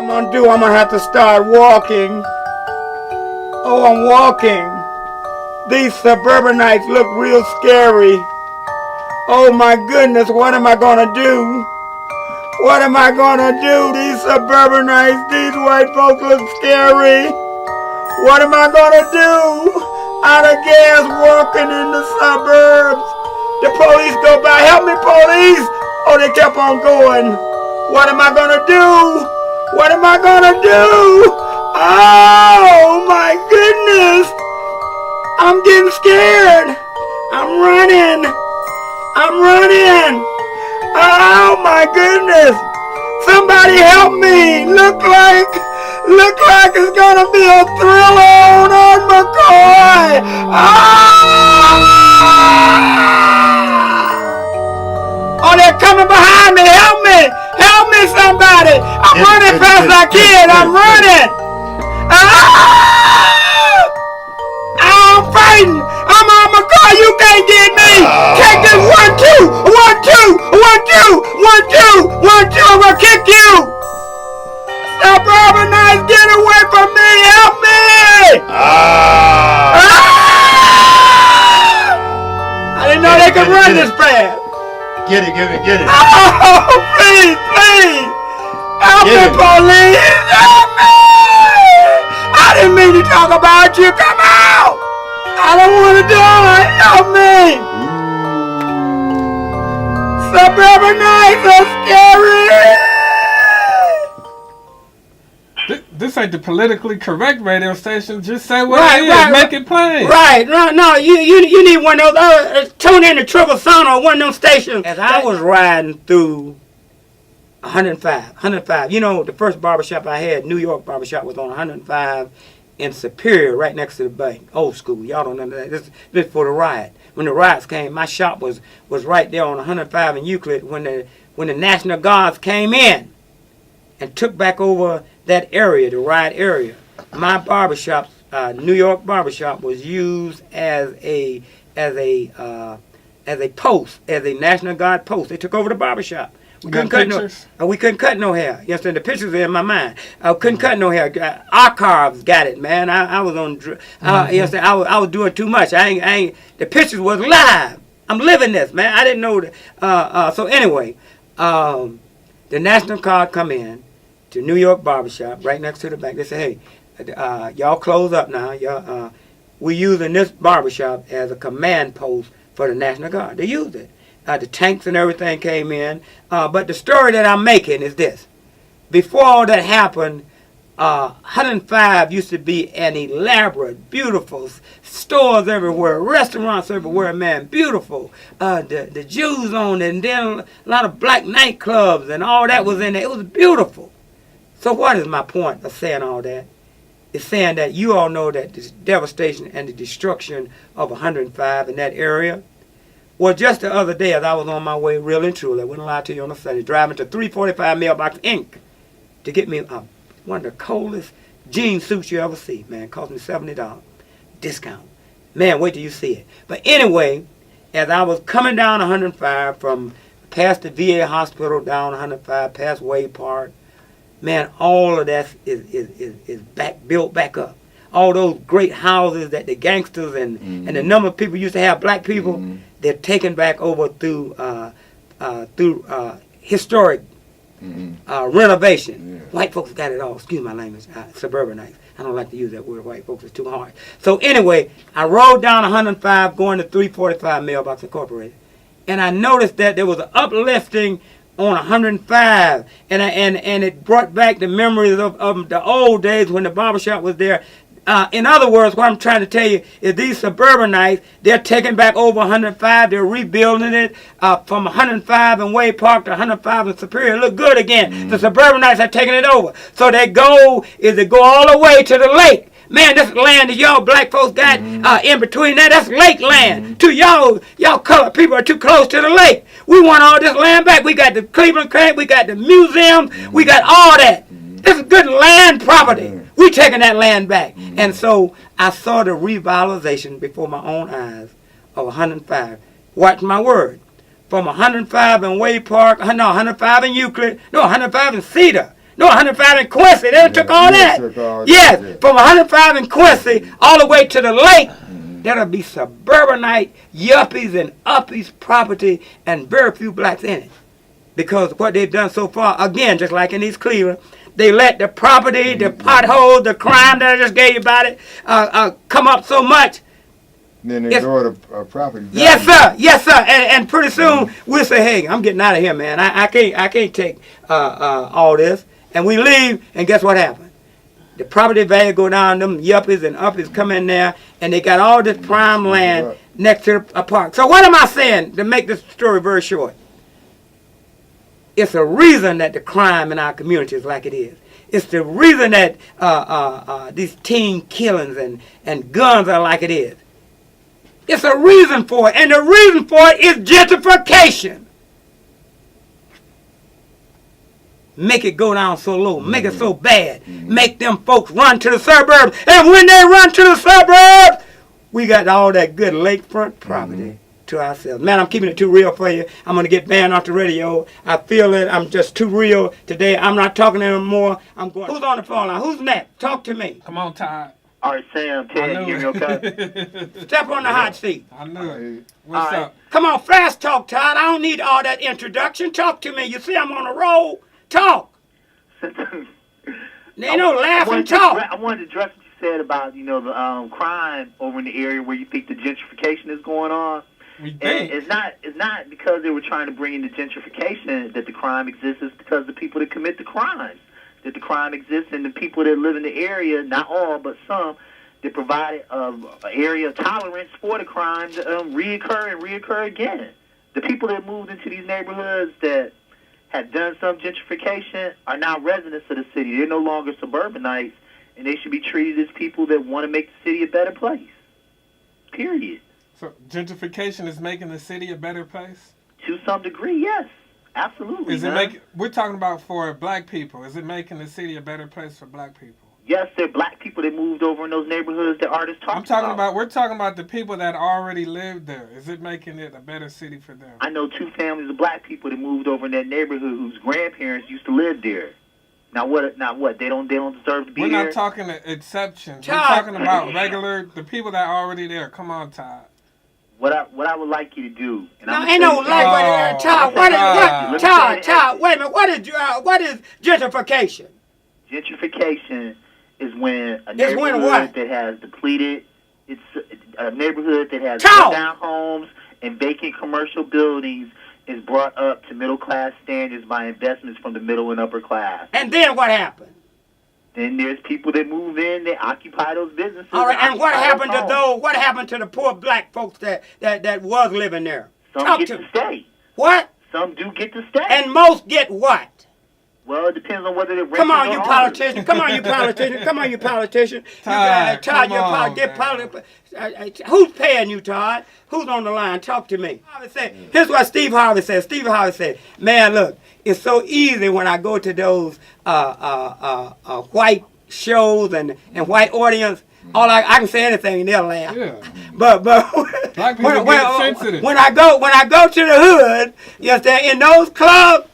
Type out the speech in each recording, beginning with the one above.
I'm gonna do, I'm gonna have to start walking. Oh, I'm walking. These suburbanites look real scary. Oh my goodness, what am I gonna do? What am I gonna do? These suburbanites, these white folks look scary. What am I gonna do? Out of gas walking in the suburbs. The police go by, help me police! Oh, they kept on going. What am I gonna do? What am I gonna do? Oh my goodness! I'm getting scared. I'm running. I'm running. Oh my goodness! Somebody help me! Look like it's gonna be a thriller on McKoy! Oh, they're coming behind me! Help me! Help me, somebody! I'm running fast as I can! I'm running! I'm fighting! I'm on McKoy! You can't get me! Take this 1, 2! 1, 2! 1, 2! 1, 2! 1, 2! I'm gonna kick you! Suburbanites, get away from me! Help me! I didn't know they could run this fast. Get it. Oh, please! Help me, police! Help me! I didn't mean to talk about you. Come out! I don't want to die. Help me! Suburbanites are scary! This ain't the politically correct radio station. Just say what it is. Make it plain. Right. No. You need one of those. Tune in to Triple Sound or one of them stations. As I was riding through 105. You know, the first barbershop I had, New York barbershop, was on 105 in Superior, right next to the bank. Old school. Y'all don't know that. This before the riot. When the riots came, my shop was right there on 105 in Euclid when the National Guards came in and took back over that area, the riot area. My barbershop, New York barbershop, was used as a post, as a National Guard post. They took over the barbershop. We couldn't cut no hair. Yes, and the pictures are in my mind. I couldn't cut no hair. Archives got it, man. I was on. Yes, I was doing too much. I ain't. The pictures was live. I'm living this, man. I didn't know that. So anyway, the National Guard come in to New York barbershop right next to the bank. They say, hey, y'all close up now. We using this barbershop as a command post for the National Guard. They used it. The tanks and everything came in. But the story that I'm making is this. Before all that happened, 105 used to be an elaborate, beautiful stores everywhere, restaurants everywhere, man, beautiful. The Jews owned it, and then a lot of black nightclubs and all that was in there. It was beautiful. So what is my point of saying all that? It's saying that you all know that the devastation and the destruction of 105 in that area. Well, just the other day, as I was on my way, real and truly, I wouldn't lie to you on the Sunday, driving to 345 Mailbox Inc. to get me one of the coldest jean suits you ever see, man. Cost me $70. Discount. Man, wait till you see it. But anyway, as I was coming down 105 from past the VA hospital down 105, past Wade Park, man, all of that is built back up. All those great houses that the gangsters and the number of people used to have, black people, they're taken back over through historic renovation. Yeah. White folks got it all. Excuse my language. Suburbanites. I don't like to use that word. White folks. It's too hard. So anyway, I rode down 105 going to 345 Mailbox Incorporated, and I noticed that there was an uplifting on 105, and it brought back the memories of the old days when the barbershop was there. In other words, what I'm trying to tell you is these suburbanites, they're taking back over 105. They're rebuilding it from 105 in Wade Park to 105 in Superior. Look good again. The suburbanites are taking it over. So their goal is to go all the way to the lake. Man, this land that y'all black folks got in between that's lake land. To y'all colored people are too close to the lake. We want all this land back. We got the Cleveland Crank, we got the museum, we got all that. This is good land property. We taking that land back. And so I saw the revitalization before my own eyes of 105. Watch my word. From 105 in Wade Park, 105 in Euclid, 105 in Cedar. No, 105 in Quincy. They took all that. Yes, from 105 in Quincy all the way to the lake. That'll be suburbanite, yuppies, and uppies property, and very few blacks in it. Because what they've done so far, again, just like in East Cleveland, they let the property, the potholes, the crime that I just gave you about it, come up so much. Then they grow the property. Yes, sir. Yes, sir. And pretty soon we'll say, "Hey, I'm getting out of here, man. I can't take all this." And we leave, and guess what happened? The property value go down. Them yuppies and uppies come in there, and they got all this prime land next to a park. So what am I saying to make this story very short? It's a reason that the crime in our community is like it is. It's the reason that these teen killings and guns are like it is. It's a reason for it, and the reason for it is gentrification. Make it go down so low, make it so bad, make them folks run to the suburbs, and when they run to the suburbs, we got all that good lakefront property to ourselves. Man, I'm keeping it too real for you. I'm going to get banned off the radio. I feel it. I'm just too real today. I'm not talking anymore. I'm going. Who's on the phone line? Who's next? Talk to me. Come on, Todd. All right, Sam, Ted, you hear me okay? Step on the hot seat. I knew it. What's up? Come on, fast talk, Todd. I don't need all that introduction. Talk to me. You see I'm on a roll. Talk. They ain't no laughing talk. I wanted to address what you said about, the crime over in the area where you think the gentrification is going on. And it's not because they were trying to bring in the gentrification that the crime exists. It's because the people that commit the crimes. That the crime exists, and the people that live in the area, not all, but some, that provide an area of tolerance for the crime to reoccur and reoccur again. The people that moved into these neighborhoods that had done some gentrification are now residents of the city. They're no longer suburbanites, and they should be treated as people that want to make the city a better place. Period. So gentrification is making the city a better place? To some degree, yes. Absolutely. Is it we're talking about for black people. Is it making the city a better place for black people? Yes, there are black people that moved over in those neighborhoods that artists talked about. We're talking about the people that already lived there. Is it making it a better city for them? I know 2 families of black people that moved over in that neighborhood whose grandparents used to live there. Now what? They don't deserve to be We're there. not talking exceptions. We're talking about the people that are already there. Come on, Todd. What I would like you to do. And no, ain't no like Todd. Todd. Wait a minute. What is gentrification? Gentrification is when a neighborhood that has depleted, it's a neighborhood that has down homes and vacant commercial buildings is brought up to middle class standards by investments from the middle and upper class. And then what happened? Then there's people that move in, they occupy those businesses. All right, and what happened to those? What happened to the poor black folks that was living there? Some get to stay. What? Some do get to stay. And most get what? Well, it depends on whether they're Come on, you politician. Come on, you politician. Come on, you politician. Todd, who's paying you, Todd? Who's on the line? Talk to me. Here's what Steve Harvey said. Steve Harvey said, man, look, it's so easy when I go to those white shows and white audience. All I can say anything and they'll laugh. Yeah. But black people get sensitive. When I go to the hood, you understand, in those clubs,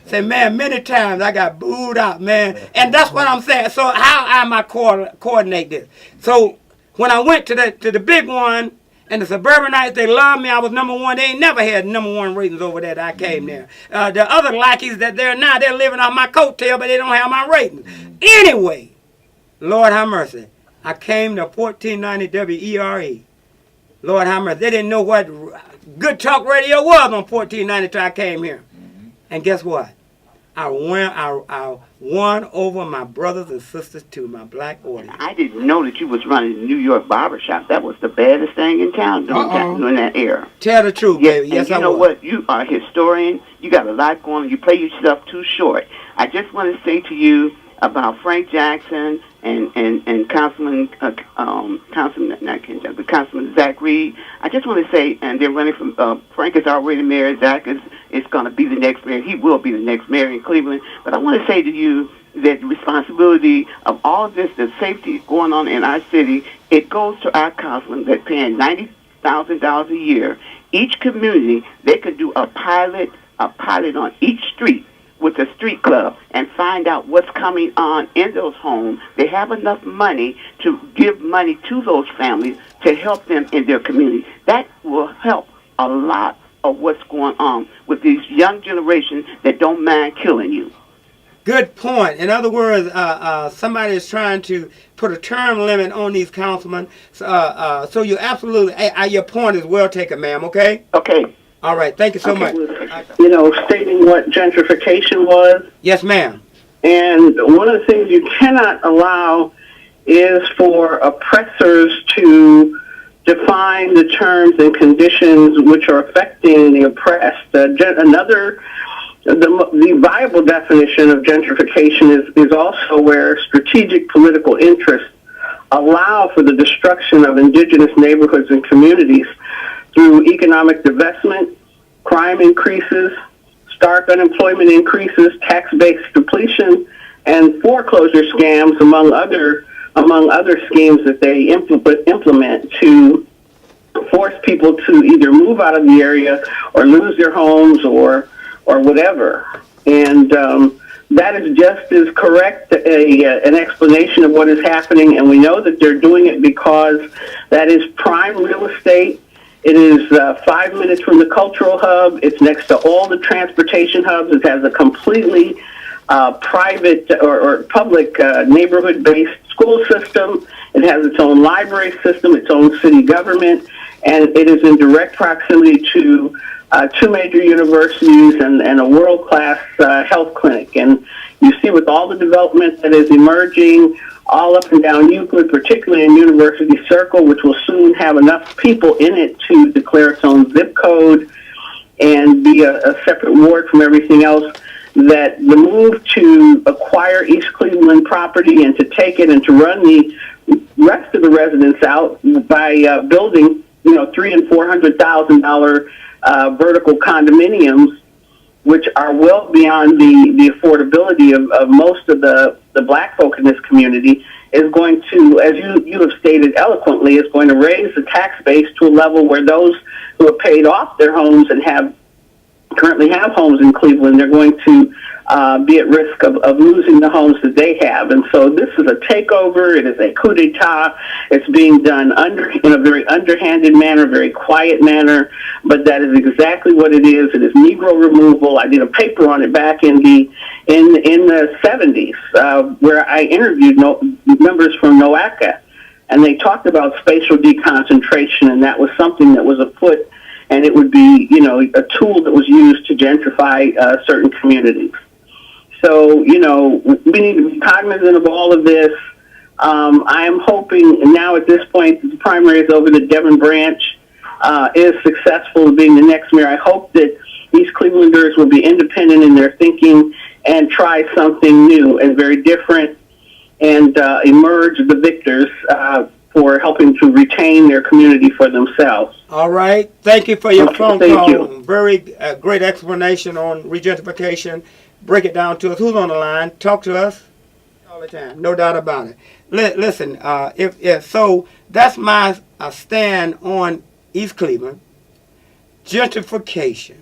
say, man, many times I got booed out, man. And that's what I'm saying. So how am I coordinate this? So when I went to the big one, and the suburbanites, they loved me. I was number 1. They ain't never had number 1 ratings over there that I came there. The other lackeys that they're now, they're living off my coattail, but they don't have my ratings. Anyway, Lord have mercy. I came to 1490 WERE. Lord have mercy. They didn't know what good talk radio was on 1490 till I came here. And guess what? I won over my brothers and sisters to my black audience. I didn't know that you was running the New York barbershop. That was the baddest thing in town during that era. Tell the truth, baby. Yes, I was. You know what? You are a historian. You got a lot going on. You play yourself too short. I just want to say to you about Frank Jackson and Councilman Zach Reed. I just want to say, and they're running from Frank is already mayor. Zach is going to be the next mayor. He will be the next mayor in Cleveland. But I want to say to you that the responsibility of all of this, the safety going on in our city, it goes to our councilmen that paying $90,000 a year. Each community, they could do a pilot on each street with the street club and find out what's coming on in those homes, they have enough money to give money to those families to help them in their community. That will help a lot of what's going on with these young generations that don't mind killing you. Good point. In other words, somebody is trying to put a term limit on these councilmen. So you absolutely, your point is well taken, ma'am, okay? Okay. All right. Thank you so much. You know, stating what gentrification was. Yes, ma'am. And one of the things you cannot allow is for oppressors to define the terms and conditions which are affecting the oppressed. The viable definition of gentrification is also where strategic political interests allow for the destruction of indigenous neighborhoods and communities through economic divestment, crime increases, stark unemployment increases, tax-based depletion, and foreclosure scams, among other schemes that they implement to force people to either move out of the area or lose their homes or whatever. And that is just as correct an explanation of what is happening, and we know that they're doing it because that is prime real estate. It is 5 minutes from the cultural hub. It's next to all the transportation hubs. It has a completely private or public neighborhood-based school system. It has its own library system, its own city government, and it is in direct proximity to 2 major universities and a world-class health clinic. And you see with all the development that is emerging all up and down Euclid, particularly in University Circle, which will soon have enough people in it to declare its own zip code and be a separate ward from everything else, that the move to acquire East Cleveland property and to take it and to run the rest of the residents out by building, $300,000 and $400,000 vertical condominiums, which are well beyond the affordability of most of the black folk in this community, is going to, as you have stated eloquently, is going to raise the tax base to a level where those who have paid off their homes and currently have homes in Cleveland, they're going to be at risk of losing the homes that they have. And so this is a takeover. It is a coup d'etat. It's being done in a very underhanded manner, very quiet manner, but that is exactly what it is. It is Negro removal. I did a paper on it back in the 70s where I interviewed members from NOACA, and they talked about spatial deconcentration, and that was something that was afoot, and it would be, a tool that was used to gentrify certain communities. So, we need to be cognizant of all of this. I am hoping now at this point that the primary is over, that Devin Branch is successful in being the next mayor. I hope that East Clevelanders will be independent in their thinking and try something new and very different and emerge the victors for helping to retain their community for themselves. All right. Thank you for your phone thank call. you. Very great explanation on regentrification. Break it down to us. Who's on the line? Talk to us all the time. No doubt about it. Listen, so that's my stand on East Cleveland. Gentrification.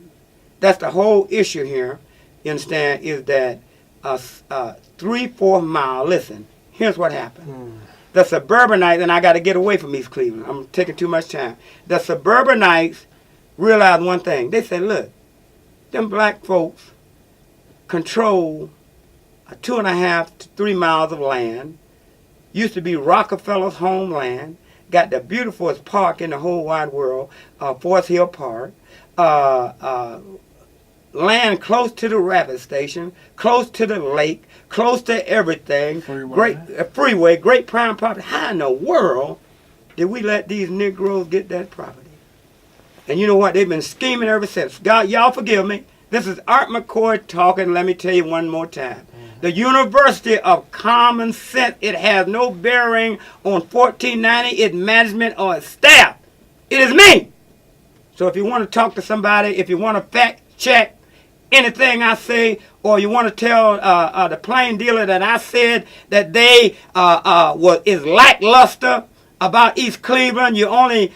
That's the whole issue here. You understand? Is that 3-4 mile. Listen, here's what happened. The suburbanites, and I got to get away from East Cleveland. I'm taking too much time. The suburbanites realized one thing. They said, look, them black folks control 2.5 to 3 miles of land. Used to be Rockefeller's homeland. Got the beautifulest park in the whole wide world, Forest Hill Park. Land close to the rapid station, close to the lake, close to everything. Freeway. Great freeway, great prime property. How in the world did we let these Negroes get that property? And you know what? They've been scheming ever since. God, y'all forgive me. This is Art McKoy talking. Let me tell you one more time. The University of Common Sense, it has no bearing on 1490, its management, or its staff. It is me. So if you want to talk to somebody, if you want to fact check anything I say, or you want to tell the plain dealer that I said that they is lackluster about East Cleveland, you only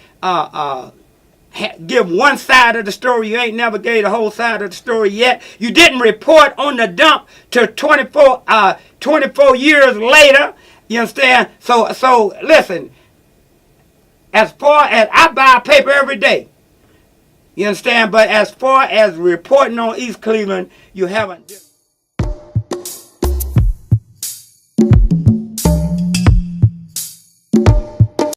give one side of the story. You ain't never gave the whole side of the story yet. You didn't report on the dump till 24 years later. You understand? So listen, as far as I buy a paper every day, you understand? But as far as reporting on East Cleveland, you haven't.